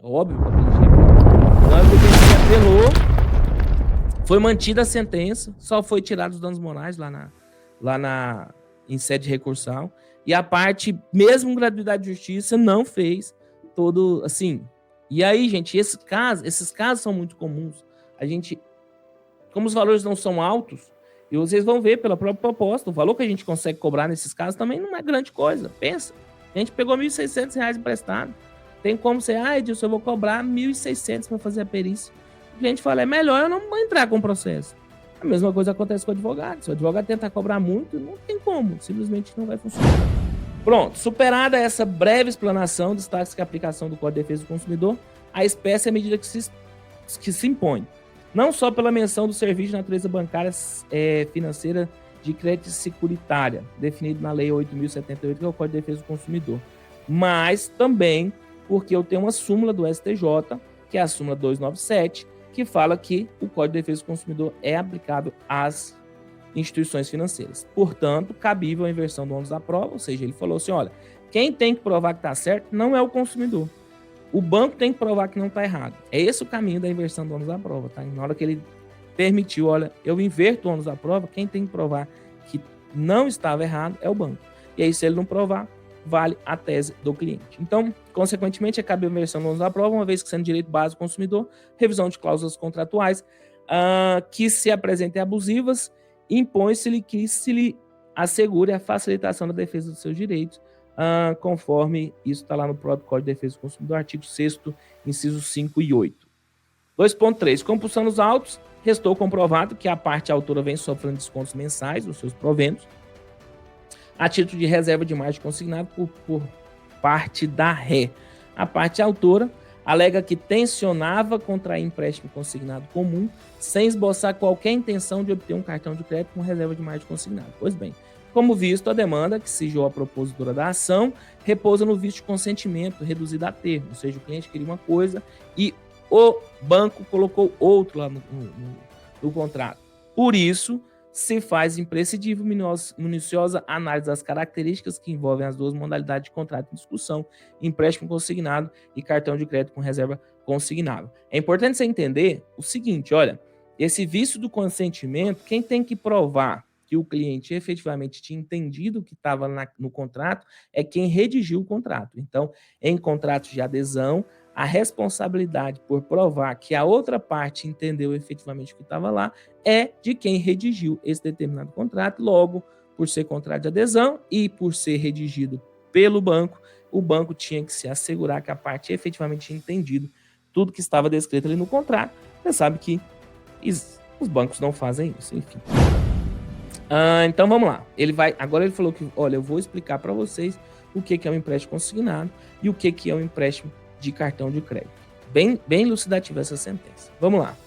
Óbvio que a polícia apelou. Na hora que o PNG apelou, foi mantida a sentença, só foi tirado os danos morais em sede recursal, e a parte, mesmo com gratuidade de justiça, não fez todo, assim. E aí, gente, esses casos são muito comuns. A gente, como os valores não são altos, e vocês vão ver pela própria proposta, o valor que a gente consegue cobrar nesses casos também não é grande coisa. Pensa, a gente pegou R$ 1.600 emprestado. Tem como ser, Edilson, eu vou cobrar R$ 1.600 para fazer a perícia. O cliente fala, é melhor eu não entrar com o processo. A mesma coisa acontece com o advogado. Se o advogado tentar cobrar muito, não tem como, simplesmente não vai funcionar. Pronto, superada essa breve explanação, destaque que a aplicação do Código de Defesa do Consumidor, a espécie é a medida que se impõe, não só pela menção do serviço de natureza bancária financeira de crédito securitária, definido na Lei 8.078, que é o Código de Defesa do Consumidor, mas também porque eu tenho uma súmula do STJ, que é a súmula 297, que fala que o Código de Defesa do Consumidor é aplicável às instituições financeiras. Portanto, cabível a inversão do ônus da prova, ou seja, ele falou assim, olha, quem tem que provar que está certo não é o consumidor. O banco tem que provar que não está errado. É esse o caminho da inversão do ônus da prova, tá? Na hora que ele permitiu, olha, eu inverto o ônus da prova, quem tem que provar que não estava errado é o banco. E aí, se ele não provar, vale a tese do cliente. Então, consequentemente, é cabível a inversão do ônus da prova, uma vez que sendo direito básico do consumidor, revisão de cláusulas contratuais que se apresentem abusivas, impõe-se-lhe que se lhe assegure a facilitação da defesa dos seus direitos, conforme isso está lá no próprio Código de Defesa do Consumidor, artigo 6º, incisos 5 e 8. 2.3. Compulsão nos autos, restou comprovado que a parte autora vem sofrendo descontos mensais dos seus proventos, a título de reserva de margem consignado por parte da ré. A parte autora alega que tensionava contrair empréstimo consignado comum sem esboçar qualquer intenção de obter um cartão de crédito com reserva de margem consignado. Pois bem, como visto, a demanda que sigilou a propositura da ação repousa no vício de consentimento reduzido a termo, ou seja, o cliente queria uma coisa e o banco colocou outro lá no contrato. Por isso, se faz imprescindível minuciosa análise das características que envolvem as duas modalidades de contrato em discussão, empréstimo consignado e cartão de crédito com reserva consignável. É importante você entender o seguinte, olha, esse vício do consentimento, quem tem que provar que o cliente efetivamente tinha entendido o que estava no contrato é quem redigiu o contrato. Então, em contratos de adesão, a responsabilidade por provar que a outra parte entendeu efetivamente o que estava lá é de quem redigiu esse determinado contrato. Logo, por ser contrato de adesão e por ser redigido pelo banco, o banco tinha que se assegurar que a parte efetivamente tinha entendido tudo que estava descrito ali no contrato. Você sabe que os bancos não fazem isso, enfim. Então vamos lá. Agora ele falou que, olha, eu vou explicar para vocês o que é um empréstimo consignado e o que é um empréstimo de cartão de crédito. Bem elucidativa essa sentença. Vamos lá.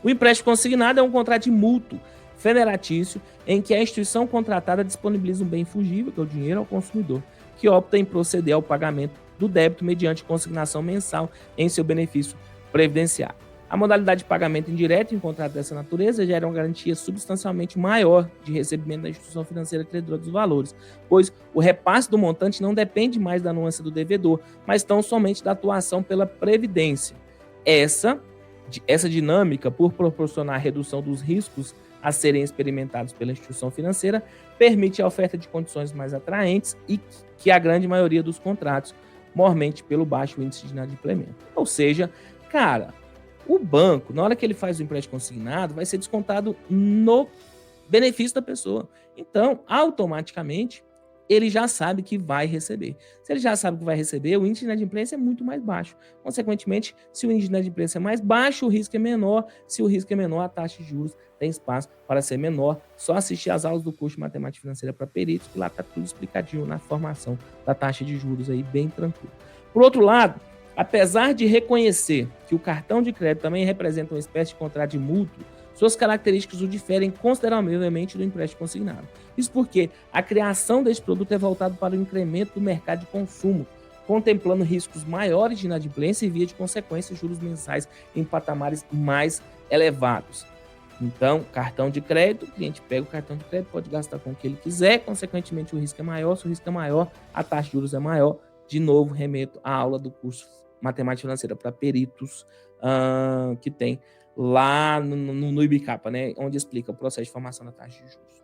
O empréstimo consignado é um contrato de mútuo federatício em que a instituição contratada disponibiliza um bem fungível, que é o dinheiro, ao consumidor, que opta em proceder ao pagamento do débito mediante consignação mensal em seu benefício previdenciário. A modalidade de pagamento indireto em contrato dessa natureza gera uma garantia substancialmente maior de recebimento da instituição financeira credora dos valores, pois o repasse do montante não depende mais da anuência do devedor, mas tão somente da atuação pela Previdência. Essa dinâmica, por proporcionar a redução dos riscos a serem experimentados pela instituição financeira, permite a oferta de condições mais atraentes e que a grande maioria dos contratos, mormente pelo baixo índice de inadimplemento. Ou seja, cara, o banco, na hora que ele faz o empréstimo consignado, vai ser descontado no benefício da pessoa. Então, automaticamente, ele já sabe que vai receber. Se ele já sabe que vai receber, o índice de inadimplência é muito mais baixo. Consequentemente, se o índice de inadimplência é mais baixo, o risco é menor. Se o risco é menor, a taxa de juros tem espaço para ser menor. Só assistir às aulas do curso de Matemática Financeira para Peritos, que lá está tudo explicadinho na formação da taxa de juros aí, bem tranquilo. Por outro lado, apesar de reconhecer que o cartão de crédito também representa uma espécie de contrato de mútuo, suas características o diferem consideravelmente do empréstimo consignado. Isso porque a criação deste produto é voltado para o incremento do mercado de consumo, contemplando riscos maiores de inadimplência e, via de consequência, juros mensais em patamares mais elevados. Então, cartão de crédito, o cliente pega o cartão de crédito, pode gastar com o que ele quiser, consequentemente o risco é maior, se o risco é maior, a taxa de juros é maior. De novo, remeto à aula do curso matemática financeira para peritos que tem lá no IBCAPA, né, onde explica o processo de formação da taxa de juros.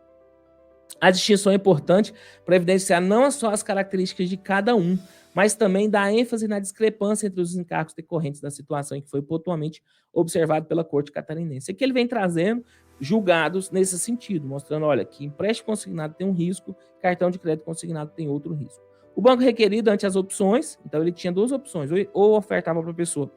A distinção é importante para evidenciar não só as características de cada um, mas também dar ênfase na discrepância entre os encargos decorrentes da situação em que foi pontualmente observado pela Corte Catarinense. Aqui ele vem trazendo julgados nesse sentido, mostrando, olha, que empréstimo consignado tem um risco, cartão de crédito consignado tem outro risco. O banco requerido, ante as opções, então ele tinha duas opções, ou ofertava para a pessoa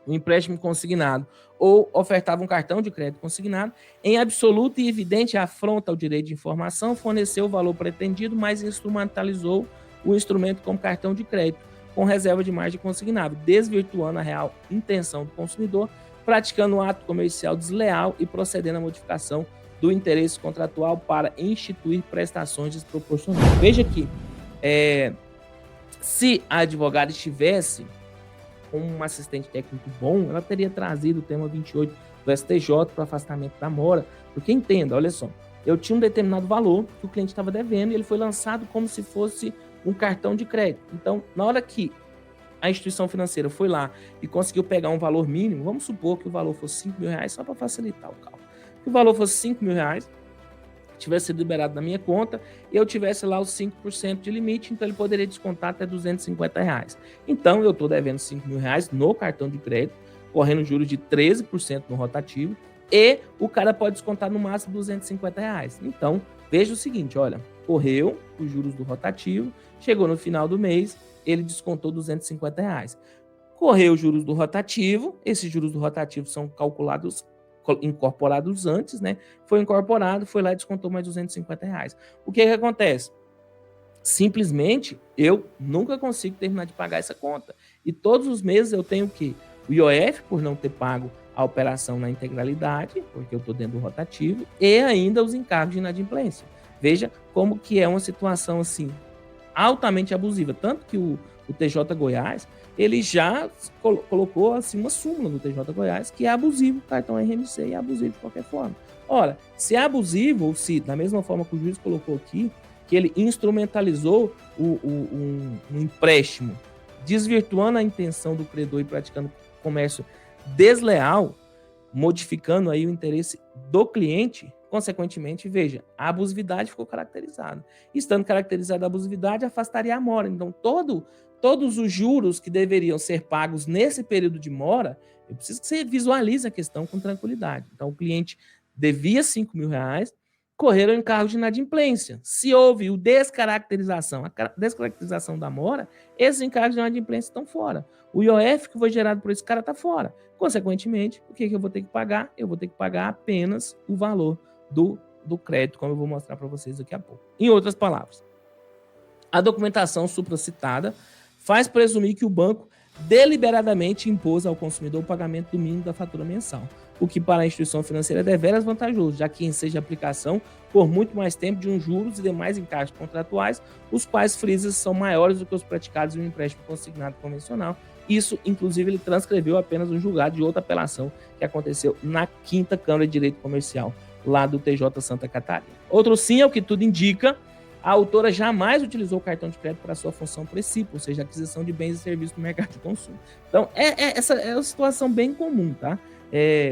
um empréstimo consignado ou ofertava um cartão de crédito consignado, em absoluta e evidente afronta ao direito de informação, forneceu o valor pretendido, mas instrumentalizou o instrumento como cartão de crédito, com reserva de margem consignável, desvirtuando a real intenção do consumidor, praticando um ato comercial desleal e procedendo à modificação do interesse contratual para instituir prestações desproporcionais. Veja que, se a advogada estivesse com um assistente técnico bom, ela teria trazido o tema 28 do STJ para afastamento da mora, porque entenda, olha só, eu tinha um determinado valor que o cliente estava devendo e ele foi lançado como se fosse um cartão de crédito. Então, na hora que a instituição financeira foi lá e conseguiu pegar um valor mínimo, vamos supor que o valor fosse R$5.000, só para facilitar o cálculo, que o valor fosse R$5.000, tivesse sido liberado na minha conta e eu tivesse lá os 5% de limite, então ele poderia descontar até R$250. Então, eu estou devendo R$5.000 no cartão de crédito, correndo juros de 13% no rotativo, e o cara pode descontar no máximo R$250. Então, veja o seguinte, olha, correu os juros do rotativo, chegou no final do mês, ele descontou R$250. Correu os juros do rotativo, esses juros do rotativo são calculados, incorporados antes, né? Foi incorporado, foi lá e descontou mais R$250. O que acontece? Simplesmente, eu nunca consigo terminar de pagar essa conta. E todos os meses eu tenho que o IOF, por não ter pago a operação na integralidade, porque eu estou dentro do rotativo, e ainda os encargos de inadimplência. Veja como que é uma situação assim, altamente abusiva. Tanto que o TJ Goiás, ele já colocou assim uma súmula no TJ Goiás que é abusivo o cartão RMC e é abusivo de qualquer forma. Ora, se é abusivo, ou se, da mesma forma que o juiz colocou aqui, que ele instrumentalizou um empréstimo, desvirtuando a intenção do credor e praticando comércio desleal, modificando aí o interesse do cliente, consequentemente, veja, a abusividade ficou caracterizada. Estando caracterizada a abusividade, afastaria a mora. Então, todos os juros que deveriam ser pagos nesse período de mora, eu preciso que você visualize a questão com tranquilidade. Então, o cliente devia R$5.000, correram encargo de inadimplência. Se houve a descaracterização da mora, esses encargos de inadimplência estão fora. O IOF que foi gerado por esse cara está fora. Consequentemente, o que eu vou ter que pagar? Eu vou ter que pagar apenas o valor do crédito, como eu vou mostrar para vocês daqui a pouco. Em outras palavras, a documentação supracitada faz presumir que o banco deliberadamente impôs ao consumidor o pagamento do mínimo da fatura mensal, o que para a instituição financeira é deveras vantajoso, já que enseja a aplicação por muito mais tempo de uns juros e demais encargos contratuais, os quais frisas são maiores do que os praticados em um empréstimo consignado convencional. Isso, inclusive, ele transcreveu apenas um julgado de outra apelação que aconteceu na 5ª Câmara de Direito Comercial, lá do TJ Santa Catarina. Outro sim, é o que tudo indica, a autora jamais utilizou o cartão de crédito para sua função principal, ou seja, aquisição de bens e serviços no mercado de consumo. Então, essa é uma situação bem comum, tá?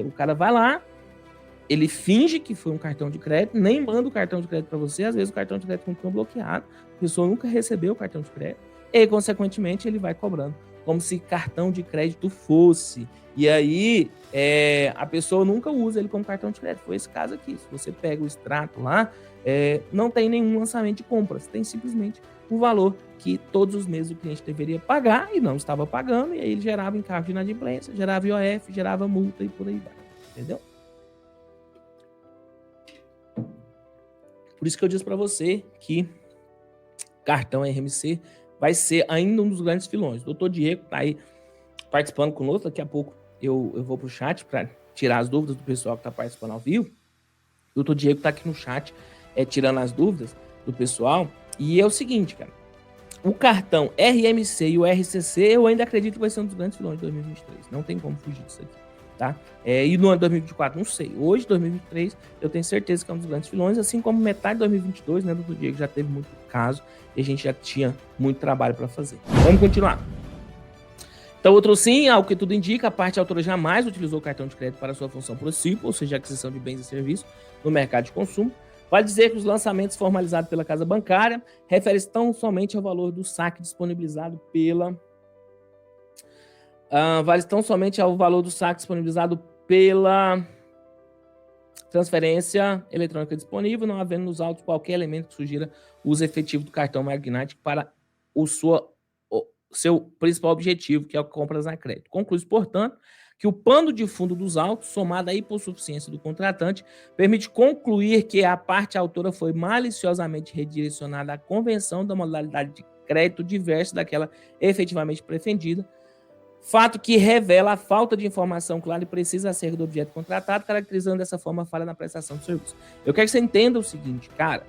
O cara vai lá, ele finge que foi um cartão de crédito, nem manda o cartão de crédito para você, às vezes o cartão de crédito continua bloqueado, a pessoa nunca recebeu o cartão de crédito, e, consequentemente, ele vai cobrando, como se cartão de crédito fosse. E aí, a pessoa nunca usa ele como cartão de crédito. Foi esse caso aqui. Se você pega o extrato lá, não tem nenhum lançamento de compras, tem simplesmente o valor que todos os meses o cliente deveria pagar e não estava pagando, e aí ele gerava encargo de inadimplência, gerava IOF, gerava multa e por aí vai. Entendeu? Por isso que eu disse para você que cartão RMC vai ser ainda um dos grandes filões. O doutor Diego está aí participando conosco, daqui a pouco eu vou para o chat para tirar as dúvidas do pessoal que está participando ao vivo. O doutor Diego está aqui no chat tirando as dúvidas do pessoal. E é o seguinte, cara, o cartão RMC e o RCC eu ainda acredito que vai ser um dos grandes filões de 2023. Não tem como fugir disso aqui, tá? E no ano de 2024, não sei. Hoje, 2023, eu tenho certeza que é um dos grandes filões, assim como metade de 2022, né, doutor Diego, já teve muito caso e a gente já tinha muito trabalho para fazer. Vamos continuar. Então, outro sim, ao que tudo indica, a parte autora jamais utilizou o cartão de crédito para sua função principal, ou seja, aquisição de bens e serviços no mercado de consumo. Vale dizer que os lançamentos formalizados pela casa bancária referem-se tão somente ao valor do saque disponibilizado pela transferência eletrônica disponível, não havendo nos autos qualquer elemento que sugira o uso efetivo do cartão magnético para o seu principal objetivo, que é o compras a crédito. Conclui, portanto, que o pano de fundo dos autos, somado à hipossuficiência do contratante, permite concluir que a parte autora foi maliciosamente redirecionada à convenção da modalidade de crédito diversa daquela efetivamente pretendida, fato que revela a falta de informação clara e precisa acerca do objeto contratado, caracterizando dessa forma a falha na prestação do serviço. Eu quero que você entenda o seguinte, cara,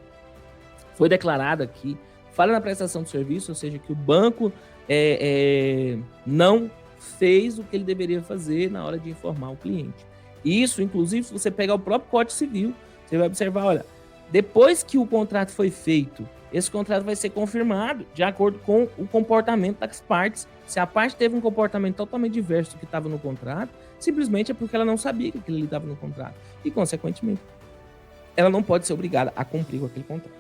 foi declarado aqui falha na prestação do serviço, ou seja, que o banco não fez o que ele deveria fazer na hora de informar o cliente. Isso, inclusive, se você pegar o próprio Código Civil, você vai observar, olha, depois que o contrato foi feito, esse contrato vai ser confirmado de acordo com o comportamento das partes. Se a parte teve um comportamento totalmente diverso do que estava no contrato, simplesmente é porque ela não sabia que aquilo ali estava no contrato. E, consequentemente, ela não pode ser obrigada a cumprir com aquele contrato.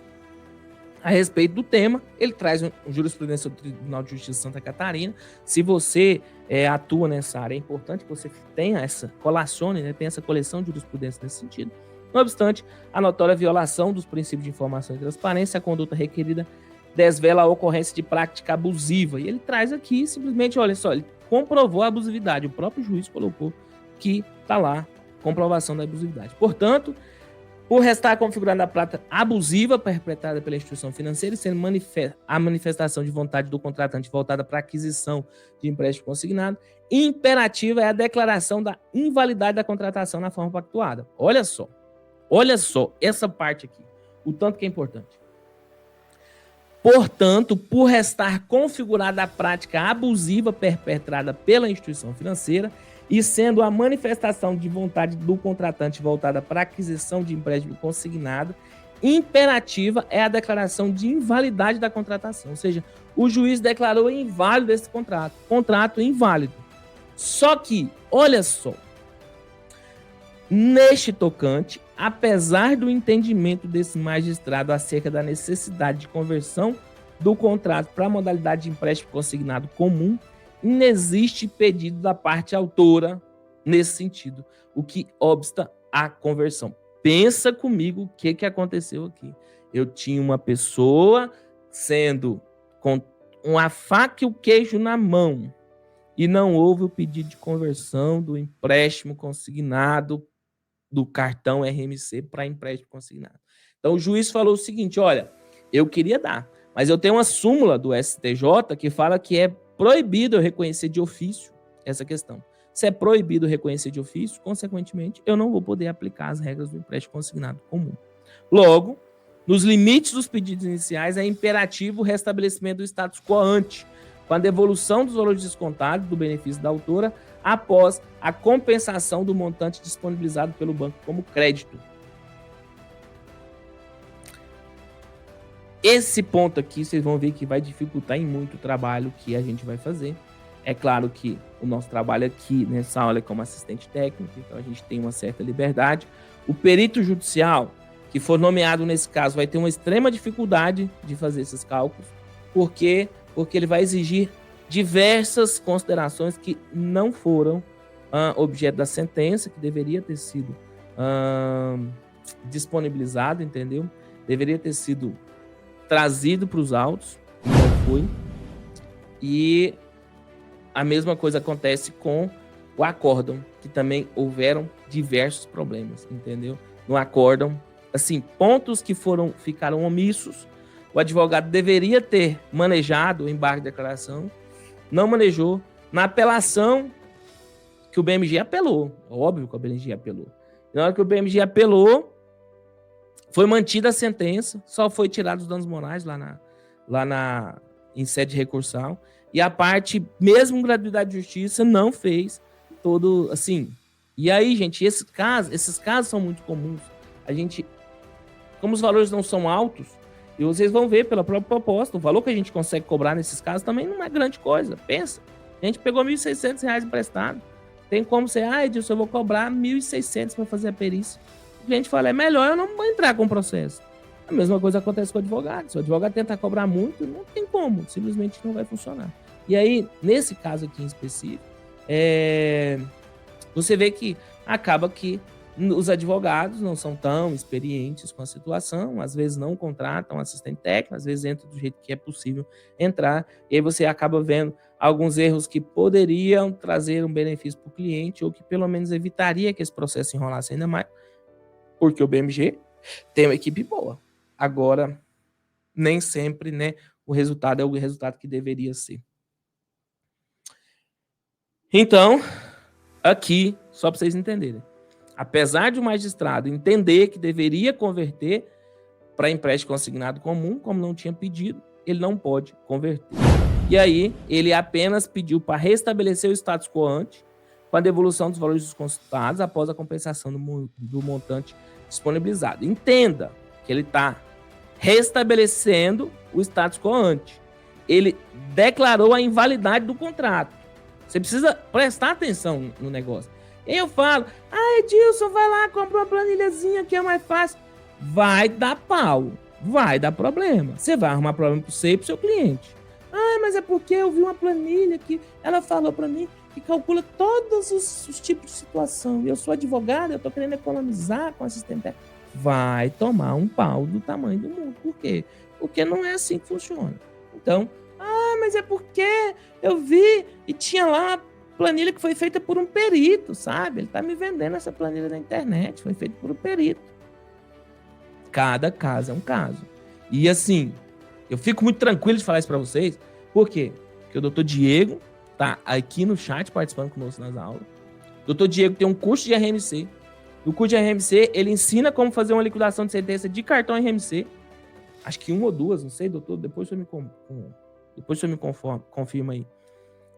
A respeito do tema, ele traz um jurisprudência do Tribunal de Justiça de Santa Catarina. Se você atua nessa área, é importante que você tenha colacione, né, tenha essa coleção de jurisprudência nesse sentido. Não obstante, a notória violação dos princípios de informação e transparência, a conduta requerida desvela a ocorrência de prática abusiva. E ele traz aqui, simplesmente, olha só, ele comprovou a abusividade. O próprio juiz colocou que está lá, comprovação da abusividade. Portanto, por restar configurada a prática abusiva perpetrada pela instituição financeira e sendo a manifestação de vontade do contratante voltada para a aquisição de empréstimo consignado, imperativa é a declaração da invalidade da contratação na forma pactuada. Olha só essa parte aqui, o tanto que é importante. Portanto, por restar configurada a prática abusiva perpetrada pela instituição financeira e sendo a manifestação de vontade do contratante voltada para a aquisição de empréstimo consignado, imperativa é a declaração de invalidade da contratação. Ou seja, o juiz declarou inválido esse contrato inválido. Só que, olha só, neste tocante, apesar do entendimento desse magistrado acerca da necessidade de conversão do contrato para a modalidade de empréstimo consignado comum, inexiste pedido da parte autora nesse sentido, o que obsta a conversão. Pensa comigo o que aconteceu aqui. Eu tinha uma pessoa sendo com uma faca e o queijo na mão e não houve o pedido de conversão do empréstimo consignado do cartão RMC para empréstimo consignado. Então o juiz falou o seguinte, olha, eu queria dar, mas eu tenho uma súmula do STJ que fala que é proibido eu reconhecer de ofício essa questão. Se é proibido reconhecer de ofício, consequentemente, eu não vou poder aplicar as regras do empréstimo consignado comum. Logo, nos limites dos pedidos iniciais, é imperativo o restabelecimento do status quo ante, com a devolução dos valores descontados do benefício da autora após a compensação do montante disponibilizado pelo banco como crédito. Esse ponto aqui, vocês vão ver que vai dificultar em muito o trabalho que a gente vai fazer. É claro que o nosso trabalho aqui nessa aula é como assistente técnico, então a gente tem uma certa liberdade. O perito judicial, que for nomeado nesse caso, vai ter uma extrema dificuldade de fazer esses cálculos. Por quê? Porque ele vai exigir diversas considerações que não foram objeto da sentença, que deveria ter sido disponibilizado, entendeu? Deveria ter sido trazido para os autos, não foi. E a mesma coisa acontece com o acórdão, que também houveram diversos problemas, entendeu? No acórdão, assim, pontos que ficaram omissos, o advogado deveria ter manejado o embargo de declaração, não manejou. Na apelação, que o BMG apelou, óbvio que o BMG apelou. Na hora que o BMG apelou, foi mantida a sentença, só foi tirado os danos morais em sede recursal, e a parte, mesmo em gratuidade de justiça, não fez todo, assim. E aí, gente, esses casos são muito comuns. A gente, como os valores não são altos, e vocês vão ver pela própria proposta, o valor que a gente consegue cobrar nesses casos também não é grande coisa. Pensa, A gente pegou R$ 1.600 emprestado. Tem como ser, Edilson, eu vou cobrar 1.600 para fazer a perícia. O cliente fala, é melhor eu não entrar com o processo. A mesma coisa acontece com o advogado. Se o advogado tentar cobrar muito, não tem como, simplesmente não vai funcionar. E aí, nesse caso aqui em específico, você vê que acaba que os advogados não são tão experientes com a situação, às vezes não contratam assistente técnico, às vezes entra do jeito que é possível entrar, e aí você acaba vendo alguns erros que poderiam trazer um benefício para o cliente, ou que pelo menos evitaria que esse processo enrolasse ainda mais, porque o BMG tem uma equipe boa. Agora, nem sempre, né, o resultado é o resultado que deveria ser. Então, aqui, só para vocês entenderem, apesar de o magistrado entender que deveria converter para empréstimo consignado comum, como não tinha pedido, ele não pode converter. E aí, ele apenas pediu para restabelecer o status quo ante, com a devolução dos valores descontados após a compensação do montante disponibilizado. Entenda que ele está restabelecendo o status quo ante. Ele declarou a invalidade do contrato. Você precisa prestar atenção no negócio. E eu falo, Edilson, vai lá, compra uma planilhazinha que é mais fácil. Vai dar pau, vai dar problema. Você vai arrumar problema para você e para o seu cliente. Mas é porque eu vi uma planilha que ela falou para mim que calcula todos os tipos de situação. E eu sou advogado, eu estou querendo economizar com assistente técnico. Vai tomar um pau do tamanho do mundo. Por quê? Porque não é assim que funciona. Então, mas é porque eu vi e tinha lá planilha que foi feita por um perito, sabe? Ele tá me vendendo essa planilha na internet, foi feita por um perito. Cada caso é um caso. E assim, eu fico muito tranquilo de falar isso para vocês. Por quê? Porque o doutor Diego tá aqui no chat participando conosco nas aulas. O doutor Diego tem um curso de RMC. No curso de RMC, ele ensina como fazer uma liquidação de sentença de cartão RMC. Acho que 1 ou 2, não sei, doutor. Depois você me confirma aí.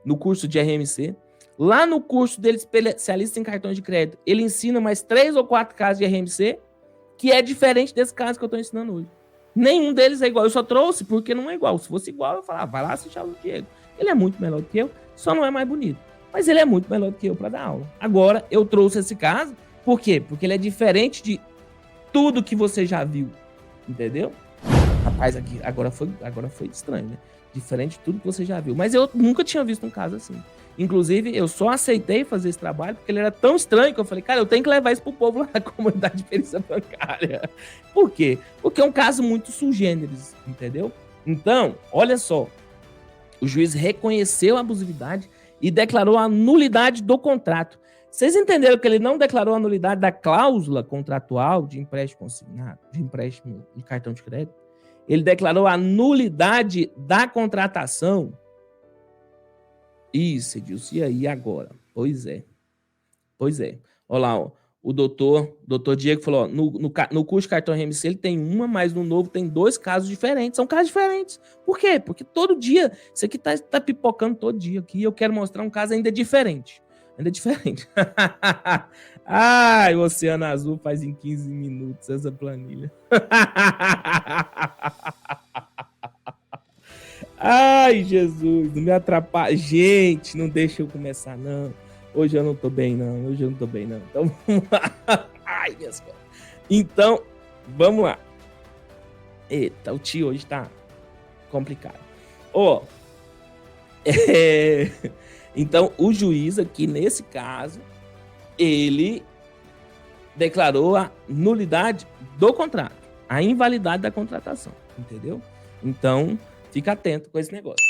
No curso de RMC. Lá no curso dele, especialista em cartões de crédito, ele ensina mais 3 ou 4 casos de RMC, que é diferente desse caso que eu estou ensinando hoje. Nenhum deles é igual. Eu só trouxe porque não é igual. Se fosse igual, eu falava, vai lá assistir a aula do Diego. Ele é muito melhor do que eu, só não é mais bonito. Mas ele é muito melhor do que eu para dar aula. Agora, eu trouxe esse caso, por quê? Porque ele é diferente de tudo que você já viu. Entendeu? Rapaz, aqui, agora foi estranho, né? Diferente de tudo que você já viu. Mas eu nunca tinha visto um caso assim. Inclusive, eu só aceitei fazer esse trabalho porque ele era tão estranho que eu falei, cara, eu tenho que levar isso pro povo lá na comunidade de perícia bancária. Por quê? Porque é um caso muito sui generis, entendeu? Então, olha só. O juiz reconheceu a abusividade e declarou a nulidade do contrato. Vocês entenderam que ele não declarou a nulidade da cláusula contratual de empréstimo consignado, de empréstimo de cartão de crédito? Ele declarou a nulidade da contratação. Isso, Edilson, e aí agora? Pois é. Olha lá, ó, o doutor Diego falou, ó, no curso de cartão RMC ele tem uma, mas no novo tem 2 casos diferentes. São casos diferentes. Por quê? Porque todo dia, isso aqui tá pipocando todo dia aqui, e eu quero mostrar um caso ainda diferente. Ai, o Oceano Azul faz em 15 minutos essa planilha. Ai, Jesus, não me atrapalha. Gente, não deixa eu começar, não. Hoje eu não tô bem, não. Então, vamos lá. Ai, minhas coisas. Então, vamos lá. Eita, o tio hoje tá complicado. Ó, então, o juiz aqui, nesse caso, ele declarou a nulidade do contrato, a invalidade da contratação, entendeu? Então, fica atento com esse negócio.